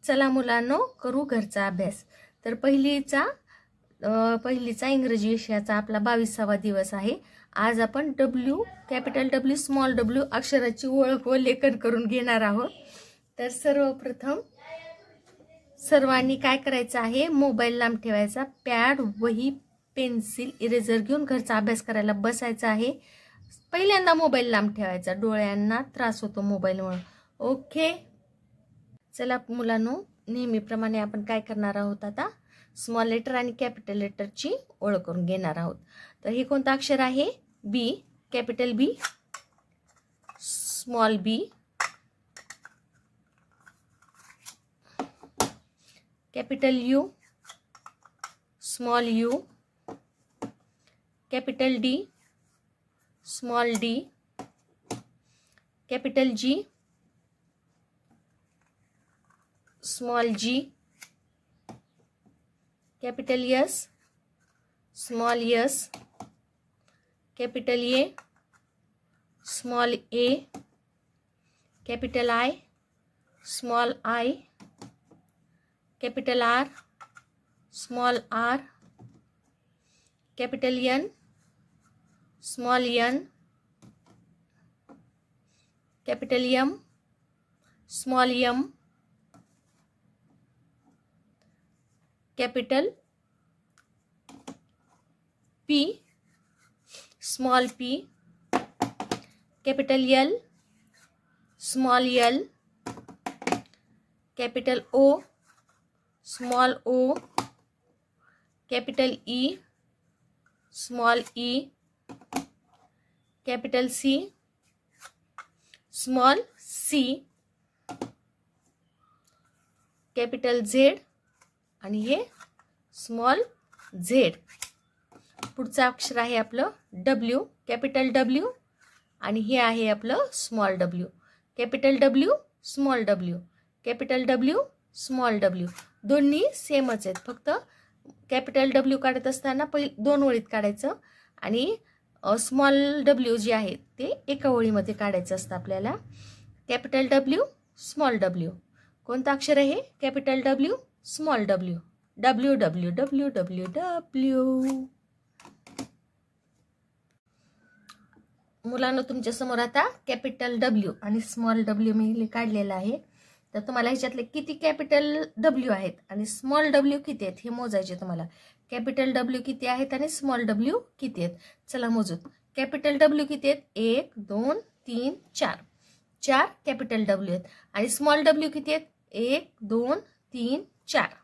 चला मुलांनो करू घरचा अभ्यास। तर पहिलीचा इंग्रजी विषयाचा आपला 22वा दिवस आहे। आज आपण W capital W small W अक्षराची ओळख व लेखन करून घेणार आहोत। तर सर्वप्रथम सर्वांनी काय करायचं आहे, मोबाईल लांब ठेवायचा, पॅड वही पेन्सिल इरेजर घेऊन घरचा अभ्यास करायला बसायचा आहे। पहिल्यांदा मोबाईल लांब ठेवायचा, डोळ्यांना त्रास होतो मोबाईलमुळे। ओके, चला मुलांनो नेहमीप्रमाणे आपण काय करणार आहोत, आता स्मॉल लेटर आणि कॅपिटल लेटरची ओळख करून घेणार आहोत। तर हे कोणतं अक्षर आहे? B, capital B, small B, capital U, small U, capital D, small D, capital G, small G, capital S, small S, capital A, small A, capital I, small I, capital R, small R, capital N, small N, capital M, small M, capital P, small P, capital L, small L, capital O, small O, capital E, small E, capital C, small C, capital Z आणि हे small Z. पुढचं अक्षर आहे आपलं W, capital W आणि हे आहे आपलं small W, capital W, small W, capital W, small W। दोन्ही सेमच आहेत, फक्त कॅपिटल W काढत असताना दोन ओळीत काढायचं आणि स्मॉल W जे आहे ते एका ओळीमध्ये काढायचं असतं आपल्याला। Capital W, small W। कोणतं अक्षर आहे? Capital W, small W, W W W W W। मुलांनो तुमच्या समोर आता कॅपिटल W आणि स्मॉल W मी काढलेला आहे। तर तुम्हाला ह्याच्यातले किती कॅपिटल W आहेत आणि स्मॉल W किती आहेत हे मोजायचे तुम्हाला। कॅपिटल W किती आहेत आणि स्मॉल W किती आहेत, चला मोजू। कॅपिटल W किती आहेत? 1 2 3 4, 4 कॅपिटल W आहेत आणि स्मॉल W किती आहेत? 1 2 3 4।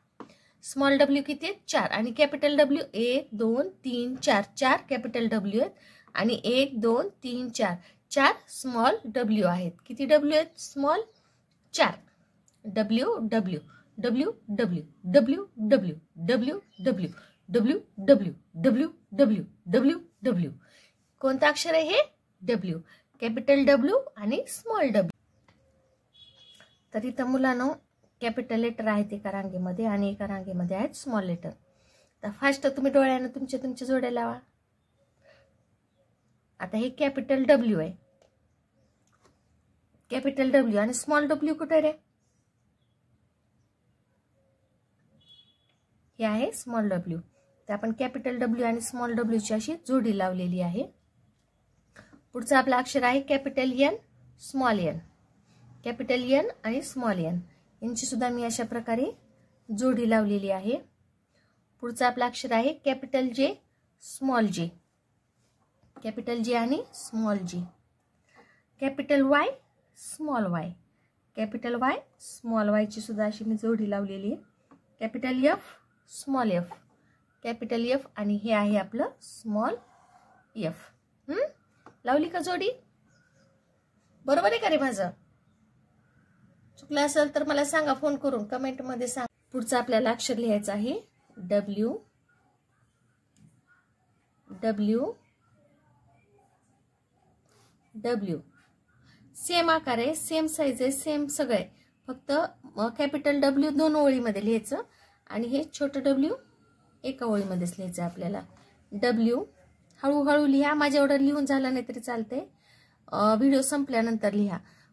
स्मॉल W किती आहेत? 4 आणि कॅपिटल W 1 2 3 4, 4 कॅपिटल W आहेत आणि 1 2 3 4, 4 स्मॉल W आहेत। किती W आहेत? Small 4। W W W W W W W W W W W W W W। कोणतं अक्षर आहे हे? W, कॅपिटल W आणि स्मॉल W। तर इथं मुलांनो कॅपिटल लेटर आहेत एका रांगेमध्ये आणि एका रांगेमध्ये आहेत स्मॉल लेटर। तर फास्ट तुम्ही डोळ्याने तुमच्या जोड्या लावा। आता हे कॅपिटल W आहे, कॅपिटल W आणि स्मॉल W कुठे रे? हे आहे स्मॉल W। तर आपण कॅपिटल W आणि स्मॉल W ची अशी जोडी लावलेली आहे। पुढचा आपला अक्षर आहे capital N, small n, capital N आणि स्मॉल n यांची सुद्धा मी अशा प्रकारे जोडी लावलेली आहे। पुढचा आपला अक्षर आहे capital J, small j, capital J आणि small j, capital Y, small y, capital Y, small y ची सुद्धा अशी मी जोडी लावलेली आहे। Capital F, small f, capital F आणि हे आहे आपलं स्मॉल f। लावली का जोडी? बरोबर आहे का रे माझं? चुकलं असेल तर मला सांगा, फोन करून कमेंट मध्ये सांगा। पुढचं आपल्याला अक्षर लिहायचं आहे W W W। सेम आकार आहे, सेम साईज आहे, सेम सगळे, फक्त कॅपिटल W दोन ओळीमध्ये लिहायचं आणि हे छोटं W एका ओळीमध्येच लिहायचं आपल्याला। W हळूहळू लिहा, माझ्या एवढं लिहून झालं नाही तरी चालते, व्हिडिओ संपल्यानंतर लिहा।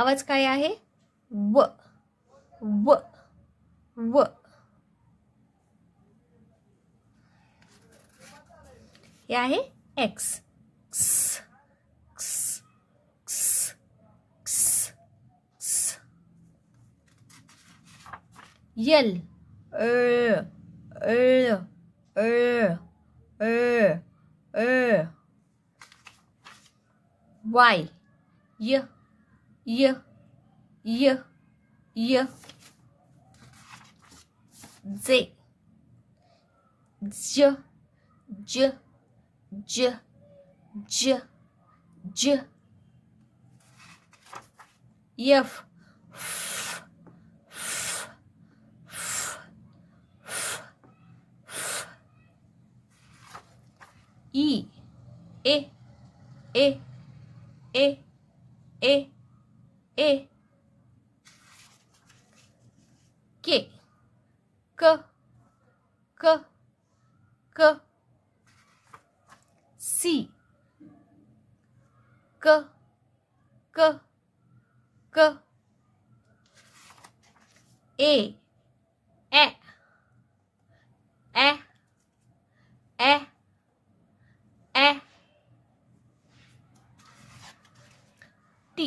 आवाज काय आहे? व व व. हे आहे एक्स. क्स क्स क्स क्स क्स. यल वाय य य य य. जे ज ज ज ज ज. यफ ई ए ए ए ए ए. के क क क. सी क क क. ए ए ए ए ए. टी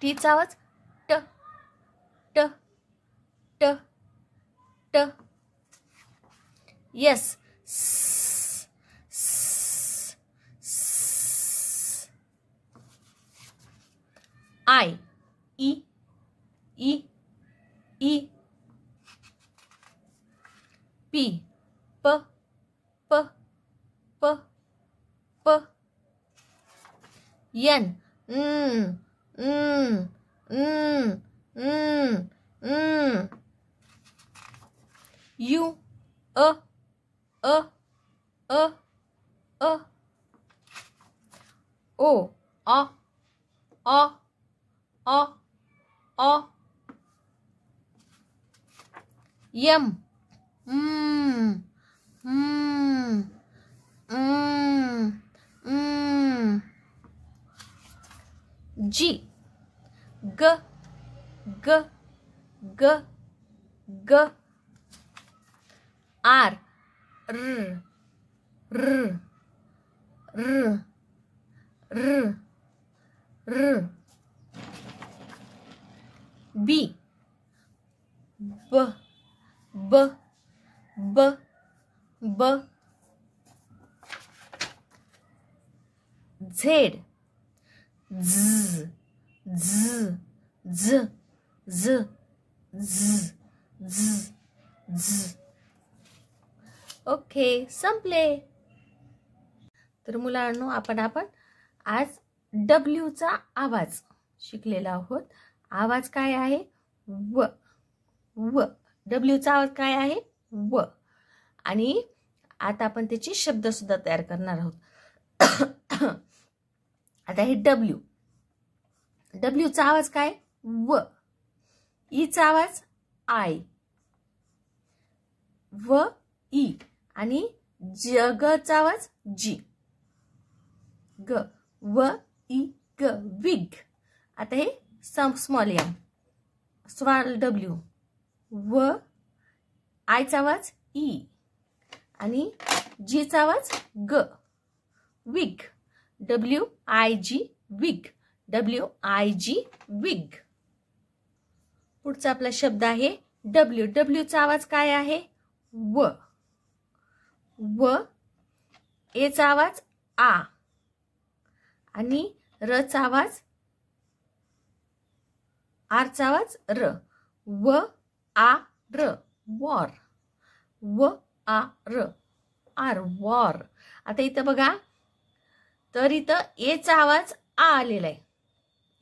टीचा आवाज ट ट ट ट. यस स स स. आय ई ई ई. पी प प प प. यन यू अ अ अ अ. ओ अ अ अ अ. यम जी ग ग ग ग. आर र र र र र. बी ब ब ब ब. झेड झ झ झ झ झ झ झ. ओके, संपले. तर मुलांनो, आपण आज डब्ल्यूचा आवाज शिकलेला आहोत. आवाज काय आहे? व व. डब्ल्यूचा आवाज काय आहे? व. आणि आता आपण त्याचे शब्द सुद्धा तयार करणार आहोत. आता हे डब्ल्यू. डब्ल्यूचा आवाज काय? व. ईचा आवाज आय. व ई. आणि गचा आवाज जी. ग व ई ग. विग. आता हे स्मॉल एम. Small W. व आयचा आवाज ई. आणि जीचा आवाज ग. Wig. W I G. Wig. W I G. Wig. पुढचा आपला शब्द आहे डब्ल्यू. डब्ल्यूचा आवाज काय आहे? व. व. एचा आवाज आ. आणि रचा आवाज, आरचा आवाज र. व आ र. वॉर. व आ र. आर. वॉर. आता इथं बघा, तर इथं एचा आवाज आ आलेला आहे.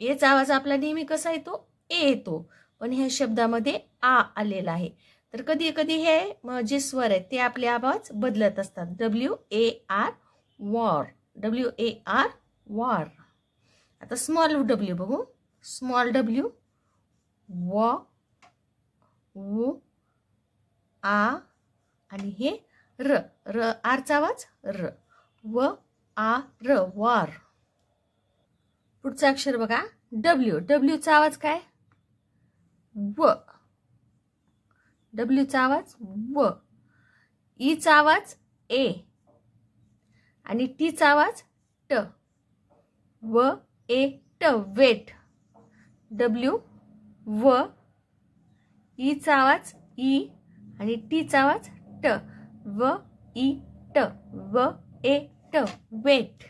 एचा आवाज आपला नेहमी कसा येतो? ए येतो. पण ह्या शब्दामध्ये आ आलेला आहे. तर कधी कधी हे जे स्वर आहेत ते आपले आवाज बदलत असतात. W A R. War. W A R. War. आता स्मॉल डब्ल्यू बघू. Small W. व व आ. आणि हे र. र. आरचा आवाज र. व आ र. वॉर. पुढचं अक्षर बघा डब्ल्यू, डब्ल्यूचा आवाज काय व, डब्ल्यूचा आवाज व, ईचा आवाज ए आणि टीचा आवाज ट, व ए ट, वेट. डब्ल्यू व, ईचा आवाज ई आणि टीचा आवाज ट, व ई ट, व ए ट, वेट.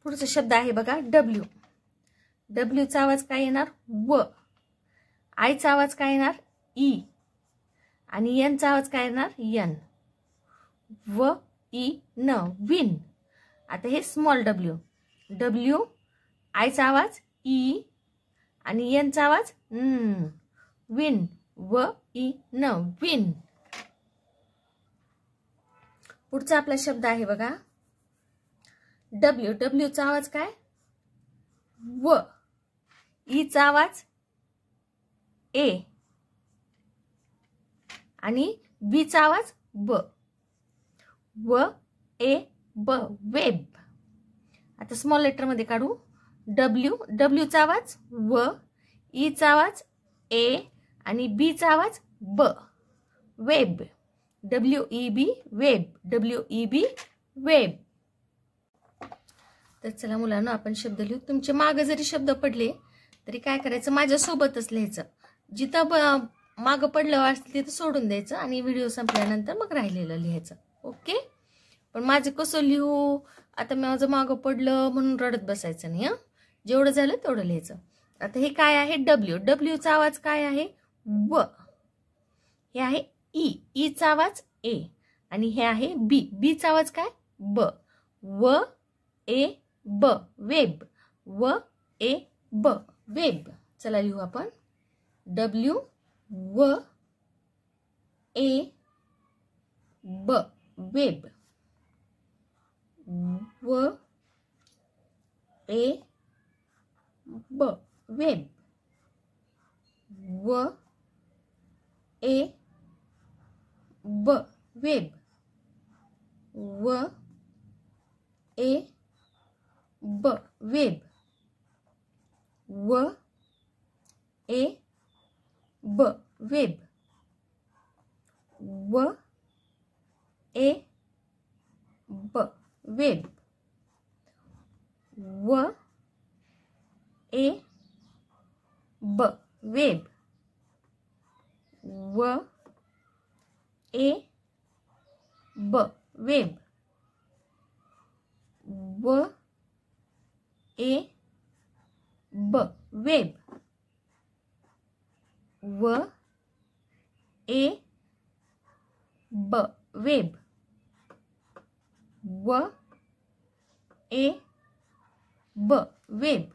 पुढचा शब्द आहे बघा डब्ल्यू. डब्ल्यूचा आवाज काय येणार व, आयचा आवाज काय येणार ई आणि एनचा आवाज काय येणार एन, व ई न, विन. आता हे स्मॉल डब्ल्यू. डब्ल्यू, आयचा आवाज ई आणि एनचा आवाज विन, व ई न, विन. पुढचा आपला शब्द आहे बघा डब्ल्यू. डब्ल्यूचा आवाज काय व, ईचा आवाज ए आणि बीचा आवाज ब, व ए ब, वेब. आता स्मॉल लेटर मध्ये काढू. डब्ल्यू, डब्ल्यूचा आवाज व, ईचा आवाज ए आणि बीचा आवाज ब, web. W E B, web. W E B, web. तर चला मुलांना आपण शब्द लिहू. तुमचे मागे जरी शब्द पडले तरी काय करायचं माझ्यासोबतच लिहायचं. जिथं मागं पडलं वाटलं तिथं सोडून द्यायचं आणि व्हिडिओ संपल्यानंतर मग राहिलेलं लिहायचं. ओके. पण माझं कसं लिहू, आता माझं मागं पडलं म्हणून रडत बसायचं नाही. जेवढं झालं तेवढं लिहायचं. आता हे काय आहे डब्ल्यू. डब्ल्यूचा आवाज काय आहे व, हे आहे ई, ईचा आवाज ए आणि हे आहे बी, बीचा आवाज काय ब, व ए ब, वेब. व ए ब, वेब. चला लिहू आपण डब्ल्यू व ए ब, वेब. व ए ब, वेब. व ए ब, वेब. व ए ब, वेब. व ए ब, वेब. व ए ब, वेब. व ए ब, वेब. व ए ब, वेब. व ए ब, वेब. व ए ब, वेब. व ए ब, वेब.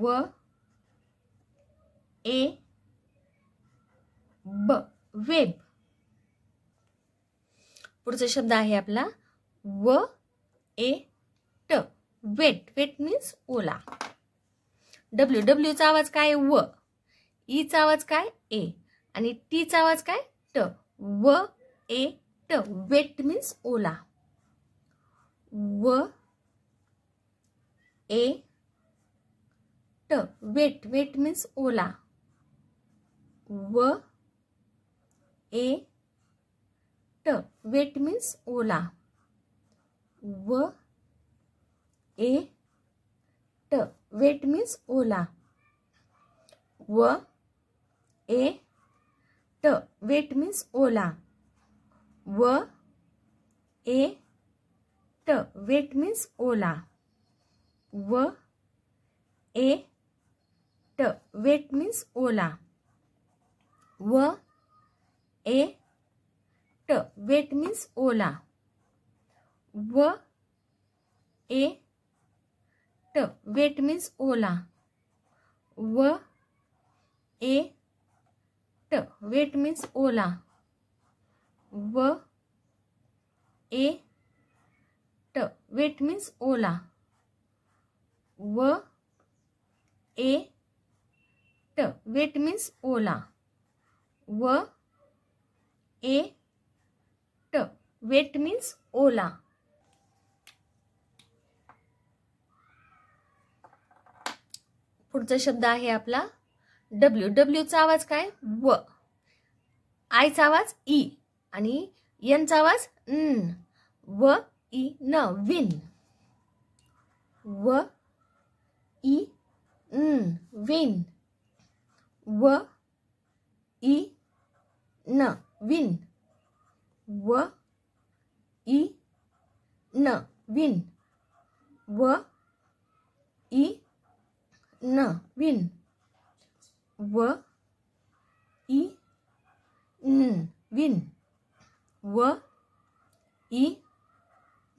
व ए ब, वेब. पुढचा शब्द आहे आपला व ए ट, वेट. वेट मीन्स ओला. डब्ल्यू, डब्ल्यूचा आवाज काय व, ईचा आवाज काय ए आणि टीचा आवाज काय ट, व ए ट, वेट मीन्स ओला. व ए ट, वेट. वेट मीन्स ओला. व ए ट, वेट मीन्स ओला. व ए ट, वेट मीन्स ओला. व ए ट, वेट मीन्स ओला. व ए ट, वेट मीन्स ओला. व ए ट, वेट मीन्स ओला. व ए ट, वेट मीन्स ओला. व ए ट, वेट मीन्स ओला. व ए ट, वेट मीन्स ओला. व ए ट, वेट मीन्स ओला. व ए ट, वेट मीन्स ओला. व ए ट, वेट मीन्स ओला. पुढचा शब्द आहे आपला डब्ल्यू. डब्ल्यूचा आवाज काय? व. आयचा आवाज ई आणि एनचा आवाज न. व ई न, विन. व ई न, विन. व ई न, विन. व ई न, विन. व ई न, विन. व ई न, विन. व ई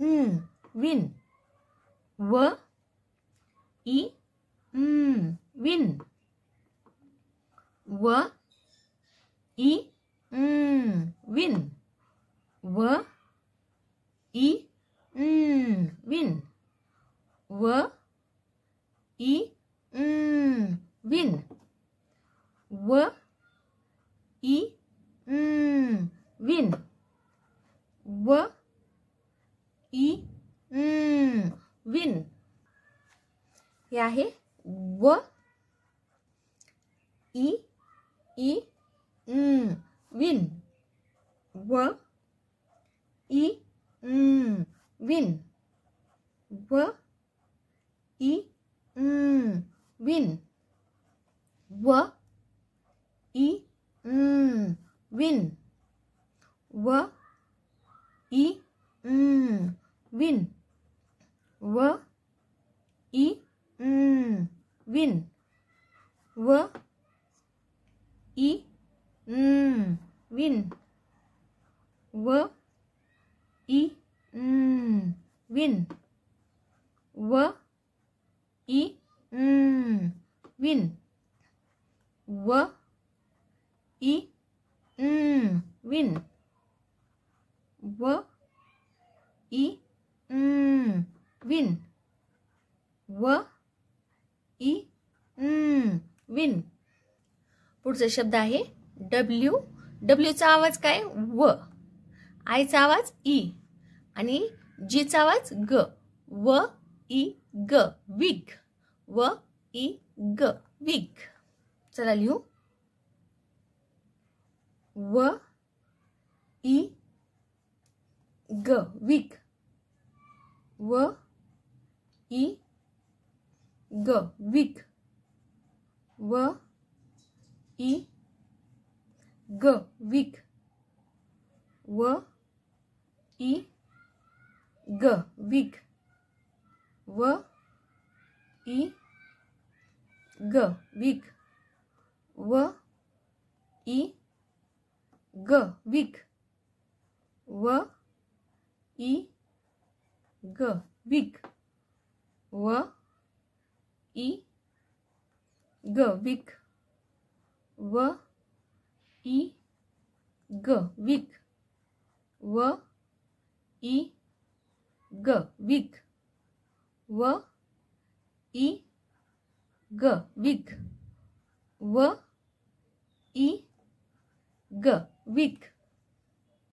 न, विन. व ई न, विन. व ई न, विन. व ई न, विन. व ई न, विन. व ई न, विन. व ई न, विन. हे आहे व ई न, विन. व ई न, विन. व ई न, विन. व ई न, विन. व ई न, विन. व ई न, विन. व ई न, विन. व ई न, विन. व ई न, विन. व ई न, विन. व ई न, विन. व ई न, विन. पुढचा शब्द आहे डब्ल्यू. डब्ल्यूचा आवाज काय? व. आयचा आवाज ई आणि जीचा आवाज ग. व ई ग, विग. व ई ग, विग. चला लिहू. व ई ग, विग. व ई ग, विग. व ई ग, विग. व ई ग, विग. व ई ग, विग. व ई ग, विग. व ई ग, विग. व ई ग, विग. व ई ग, विग. व ई ग, विग. व ई ग, विग. व ई ग, विग.